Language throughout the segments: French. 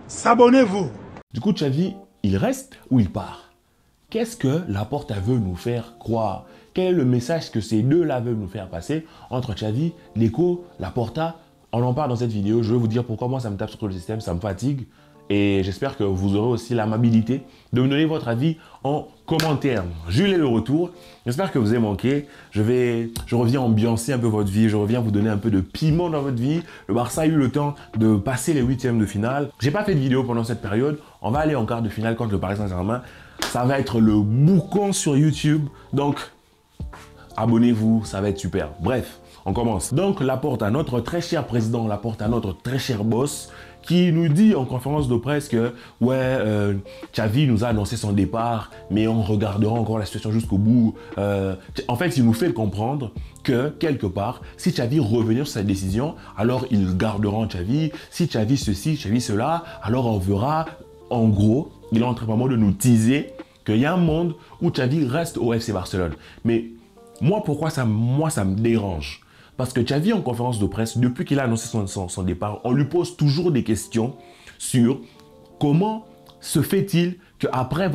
S'abonnez-vous. Du coup, Xavi, il reste ou il part? Qu'est-ce que Laporta veut nous faire croire? Quel est le message que ces deux-là veulent nous faire passer entre Xavi, Deco, Laporta? On en parle dans cette vidéo. Je vais vous dire pourquoi moi ça me tape sur tout le système, ça me fatigue. Et j'espère que vous aurez aussi l'amabilité de me donner votre avis en commentaire. Jules est le retour. J'espère que vous avez manqué. Je reviens ambiancer un peu votre vie. Je reviens vous donner un peu de piment dans votre vie. Le Barça a eu le temps de passer les huitièmes de finale. J'ai pas fait de vidéo pendant cette période. On va aller en quart de finale contre le Paris Saint-Germain. Ça va être le boucan sur YouTube. Donc, abonnez-vous, ça va être super. Bref, on commence. Donc, Laporta, notre très cher président, Laporta, notre très cher boss, qui nous dit en conférence de presse que Xavi nous a annoncé son départ, mais on regardera encore la situation jusqu'au bout. En fait, il nous fait comprendre que, quelque part, si Xavi revenait sur sa décision, alors ils garderont Xavi. Si Xavi ceci, Xavi cela, alors on verra. En gros, il est en train vraiment de nous teaser qu'il y a un monde où Xavi reste au FC Barcelone. Mais moi, pourquoi ça me dérange? Parce que Xavi, en conférence de presse, depuis qu'il a annoncé son départ, on lui pose toujours des questions sur comment se fait-il qu'après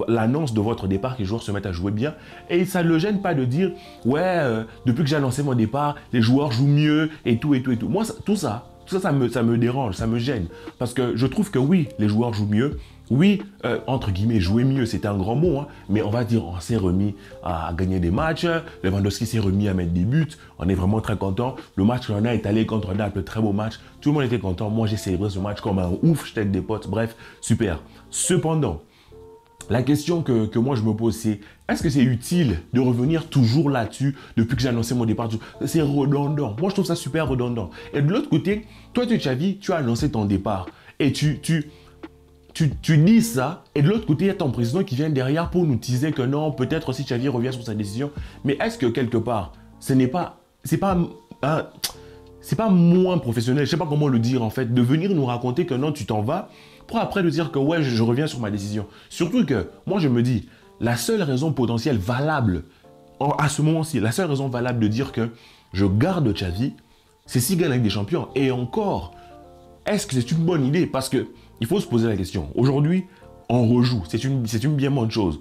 l'annonce de votre départ, que les joueurs se mettent à jouer bien. Et ça ne le gêne pas de dire, depuis que j'ai annoncé mon départ, les joueurs jouent mieux et tout et tout et tout. Moi, tout ça, ça me dérange, ça me gêne. Parce que je trouve que oui, les joueurs jouent mieux. Oui, entre guillemets, jouer mieux, c'était un grand mot, hein, mais on va dire on s'est remis à gagner des matchs, Lewandowski s'est remis à mettre des buts, on est vraiment très content. Le match qu'on a étalé contre Naples, très beau match, tout le monde était content. Moi, j'ai célébré ce match comme un ouf, j'étais avec des potes, bref, super. Cependant, la question que moi je me pose, c'est est-ce que c'est utile de revenir toujours là-dessus depuis que j'ai annoncé mon départ? C'est redondant. Moi, je trouve ça super redondant. Et de l'autre côté, toi, Xavi, tu as annoncé ton départ et tu dis ça, et de l'autre côté, il y a ton président qui vient derrière pour nous teaser que non, peut-être si Xavi revient sur sa décision. Mais est-ce que quelque part, c'est pas moins professionnel, je sais pas comment le dire en fait, de venir nous raconter que non, tu t'en vas, pour après nous dire que ouais, je reviens sur ma décision. Surtout que, moi je me dis, la seule raison potentielle valable, à ce moment-ci, la seule raison valable de dire que je garde Xavi, c'est s'il gagne avec des champions. Et encore, est-ce que c'est une bonne idée? Parce que il faut se poser la question. Aujourd'hui, on rejoue. C'est une bien bonne chose.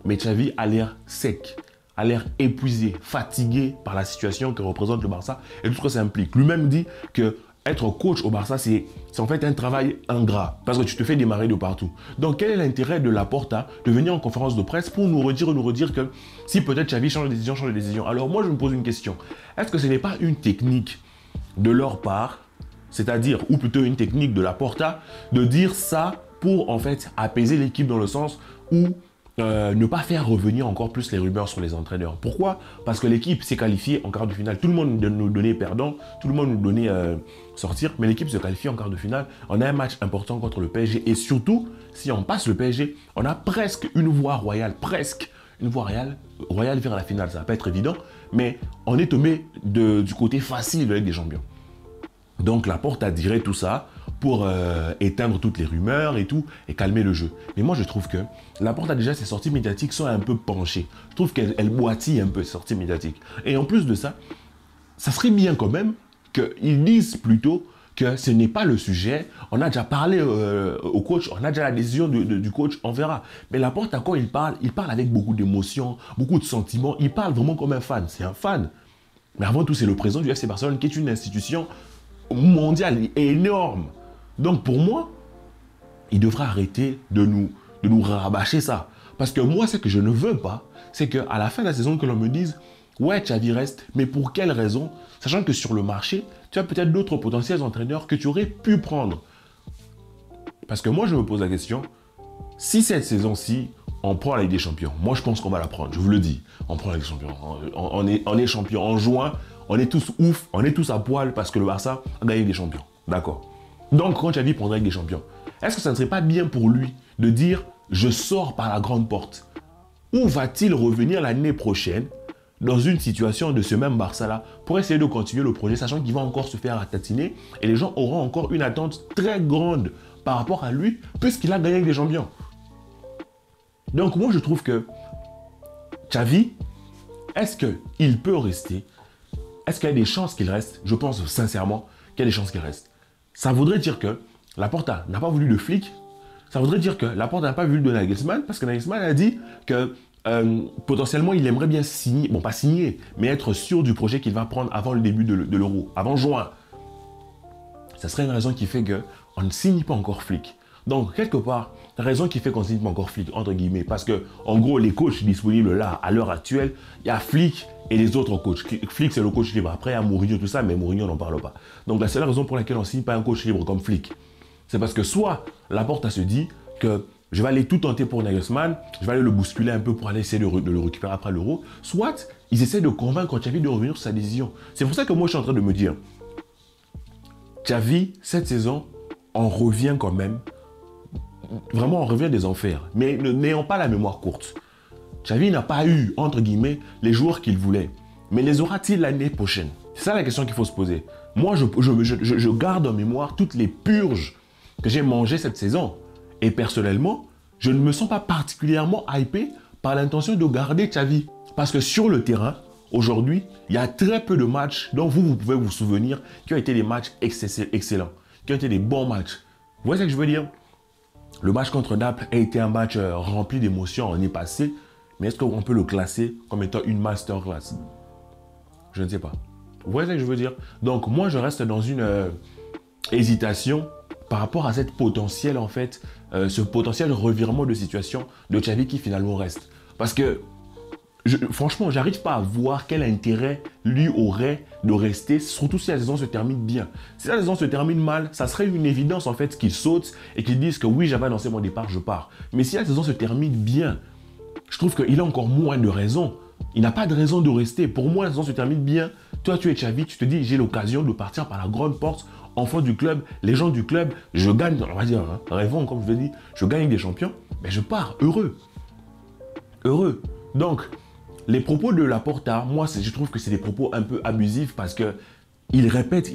Mais Xavi a l'air sec, a l'air épuisé, fatigué par la situation que représente le Barça et tout ce que ça implique. Lui-même dit que être coach au Barça, c'est en fait un travail ingrat parce que tu te fais démarrer de partout. Donc, quel est l'intérêt de Laporta de venir en conférence de presse pour nous redire que si peut-être Xavi change de décision. Alors, moi, je me pose une question. Est-ce que ce n'est pas une technique de leur part, c'est-à-dire, ou plutôt une technique de Laporta, de dire ça pour en fait apaiser l'équipe dans le sens où ne pas faire revenir encore plus les rumeurs sur les entraîneurs. Pourquoi? Parce que l'équipe s'est qualifiée en quart de finale. Tout le monde nous donnait perdant, tout le monde nous donnait sortir, mais l'équipe se qualifie en quart de finale. On a un match important contre le PSG et surtout, si on passe le PSG, on a presque une voie royale, royale vers la finale. Ça va pas être évident, mais on est tombé du côté facile de la Ligue des Champions. Donc Laporta dirait tout ça pour éteindre toutes les rumeurs et tout, et calmer le jeu. Mais moi je trouve que Laporta déjà ses sorties médiatiques sont un peu penchées. Je trouve qu'elle boitille un peu ses sorties médiatiques. Et en plus de ça, ça serait bien quand même qu'ils disent plutôt que ce n'est pas le sujet. On a déjà parlé au coach, on a déjà la décision du coach, on verra. Mais Laporta, quand il parle avec beaucoup d'émotions, beaucoup de sentiments. Il parle vraiment comme un fan. C'est un fan. Mais avant tout, c'est le président du FC Barcelone qui est une institution mondiale et énorme. Donc pour moi, il devrait arrêter de nous rabâcher ça. Parce que moi, ce que je ne veux pas, c'est qu'à la fin de la saison, que l'on me dise « Ouais, Xavi reste, mais pour quelle raison ?» Sachant que sur le marché, tu as peut-être d'autres potentiels entraîneurs que tu aurais pu prendre. Parce que moi, je me pose la question, si cette saison-ci, on prend la Ligue des Champions, moi je pense qu'on va la prendre, je vous le dis, on prend la Ligue des Champions, on est champion en juin, on est tous ouf, on est tous à poil parce que le Barça a gagné des champions. D'accord. Donc, quand Xavi prendra avec des champions, est-ce que ça ne serait pas bien pour lui de dire « Je sors par la grande porte » Ou va-t-il revenir l'année prochaine dans une situation de ce même Barça-là pour essayer de continuer le projet, sachant qu'il va encore se faire ratatiner et les gens auront encore une attente très grande par rapport à lui puisqu'il a gagné avec des champions. Donc, moi, je trouve que Xavi, est-ce qu'il peut rester? Est-ce qu'il y a des chances qu'il reste? Je pense sincèrement qu'il y a des chances qu'il reste. Ça voudrait dire que Laporta n'a pas voulu de Flick, ça voudrait dire que Laporta n'a pas voulu de Nagelsmann parce que Nagelsmann a dit que potentiellement il aimerait bien signer, bon pas signer, mais être sûr du projet qu'il va prendre avant le début de l'Euro, avant juin. Ça serait une raison qui fait qu'on ne signe pas encore Flick. Donc, quelque part, la raison qui fait qu'on ne signe pas encore Flick, entre guillemets, parce que, en gros, les coachs disponibles là, à l'heure actuelle, il y a Flick et les autres coachs. Flick, c'est le coach libre. Après, il y a Mourinho, tout ça, mais Mourinho, on n'en parle pas. Donc, la seule raison pour laquelle on ne signe pas un coach libre comme Flick, c'est parce que soit Laporta se dit que je vais aller tout tenter pour Nagelsmann, je vais aller le bousculer un peu pour aller essayer de le récupérer après l'Euro, soit ils essaient de convaincre Xavi de revenir sur sa décision. C'est pour ça que moi, je suis en train de me dire, Xavi, cette saison, on revient quand même. Vraiment, on revient des enfers. Mais n'ayant pas la mémoire courte. Xavi n'a pas eu, entre guillemets, les joueurs qu'il voulait. Mais les aura-t-il l'année prochaine? C'est ça la question qu'il faut se poser. Moi, je garde en mémoire toutes les purges que j'ai mangées cette saison. Et personnellement, je ne me sens pas particulièrement hypé par l'intention de garder Xavi. Parce que sur le terrain, aujourd'hui, il y a très peu de matchs dont vous pouvez vous souvenir qui ont été des matchs excellents, qui ont été des bons matchs. Vous voyez ce que je veux dire? Le match contre Naples a été un match rempli d'émotions, on est passé, mais est-ce qu'on peut le classer comme étant une masterclass? Je ne sais pas. Vous voyez ce que je veux dire? Donc moi, je reste dans une hésitation par rapport à cette potentielle, en fait, ce potentiel revirement de situation de Xavi qui finalement reste. Parce que franchement, j'arrive pas à voir quel intérêt lui aurait de rester, surtout si la saison se termine bien. Si la saison se termine mal, ça serait une évidence en fait qu'il saute et qu'il dise que oui, j'avais annoncé mon départ, je pars. Mais si la saison se termine bien, je trouve qu'il a encore moins de raisons. Il n'a pas de raison de rester. Pour moi, la saison se termine bien. Toi, tu es Xavi, tu te dis, j'ai l'occasion de partir par la grande porte, enfant du club, les gens du club, je gagne, on va dire, hein, rêvons, comme je l'ai dit, je gagne des champions, mais je pars heureux. Heureux. Donc, les propos de Laporta, moi, je trouve que c'est des propos un peu abusifs parce que il répète.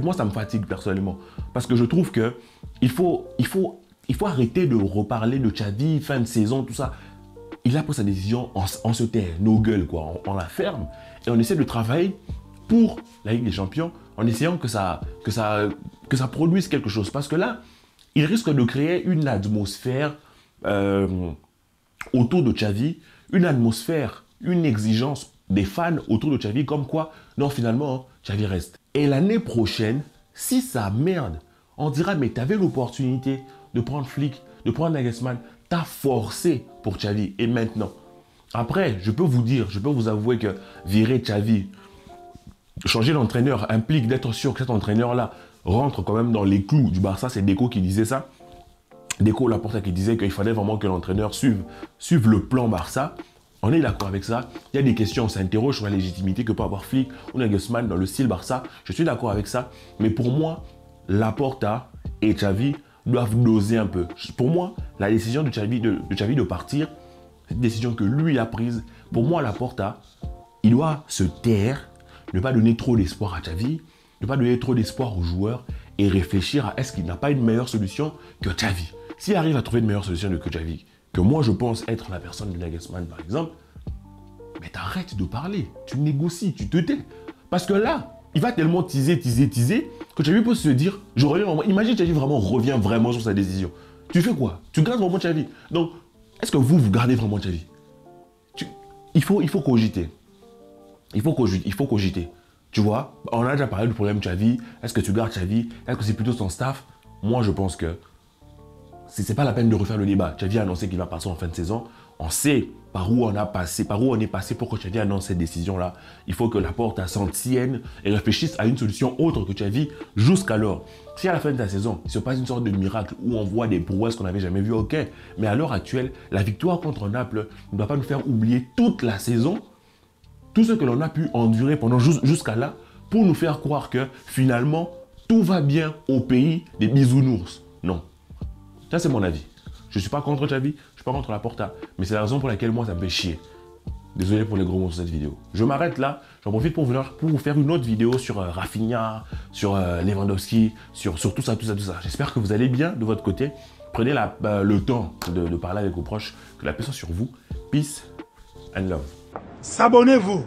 Moi, ça me fatigue personnellement. Parce que je trouve que il faut arrêter de reparler de Xavi, fin de saison, tout ça. Il a pris sa décision, on se tait, nos gueules, quoi. On la ferme et on essaie de travailler pour la Ligue des Champions en essayant que ça produise quelque chose. Parce que là, il risque de créer une atmosphère autour de Xavi, une atmosphère, une exigence des fans autour de Xavi, comme quoi, non, finalement, Xavi reste. Et l'année prochaine, si ça merde, on dira, mais tu avais l'opportunité de prendre Flick, de prendre Nagelsmann, t'as forcé pour Xavi, et maintenant. Après, je peux vous dire, je peux vous avouer que virer Xavi, changer d'entraîneur implique d'être sûr que cet entraîneur-là rentre quand même dans les clous du Barça. C'est Deco qui disait ça. Deco Laporta qui disait qu'il fallait vraiment que l'entraîneur suive le plan Barça. On est d'accord avec ça. Il y a des questions, on s'interroge sur la légitimité que peut avoir Flick ou Nagelsmann dans le style Barça. Je suis d'accord avec ça. Mais pour moi, Laporta et Xavi doivent doser un peu. Pour moi, la décision de Xavi de partir, c'est une décision que lui a prise. Pour moi, Laporta, il doit se taire, ne pas donner trop d'espoir à Xavi, ne pas donner trop d'espoir aux joueurs et réfléchir à est-ce qu'il n'a pas une meilleure solution que Xavi. S'il arrive à trouver une meilleure solution que Xavi, que moi je pense être la personne de Nagelsmann par exemple, mais t'arrêtes de parler, tu négocies, tu te tais. Parce que là, il va tellement teaser que Xavi peut se dire, je reviens vraiment. Imagine Xavi revient vraiment sur sa décision. Tu fais quoi? Tu gardes vraiment Xavi. Donc, est-ce que vous gardez vraiment Xavi? Il faut cogiter. Il faut cogiter. Tu vois, on a déjà parlé du problème Xavi. Est-ce que tu gardes Xavi? Est-ce que c'est plutôt son staff? Moi, je pense que c'est pas la peine de refaire le débat. Xavi a annoncé qu'il va passer en fin de saison. On sait par où on est passé pour que Xavi annonce cette décision-là. Il faut que Laporta s'en tienne et réfléchisse à une solution autre que Xavi jusqu'alors. Si à la fin de la saison, il se passe une sorte de miracle où on voit des prouesses qu'on n'avait jamais vues, ok. Mais à l'heure actuelle, la victoire contre Naples ne doit pas nous faire oublier toute la saison, tout ce que l'on a pu endurer pendant jusqu'à là, pour nous faire croire que finalement, tout va bien au pays des bisounours. Non. Ça, c'est mon avis. Je ne suis pas contre Xavi, je ne suis pas contre Laporta, mais c'est la raison pour laquelle moi, ça me fait chier. Désolé pour les gros mots sur cette vidéo. Je m'arrête là, j'en profite pour vous faire une autre vidéo sur Rafinha, sur Lewandowski, sur tout ça. J'espère que vous allez bien de votre côté. Prenez le temps de parler avec vos proches, que la paix soit sur vous. Peace and love. S'abonnez-vous.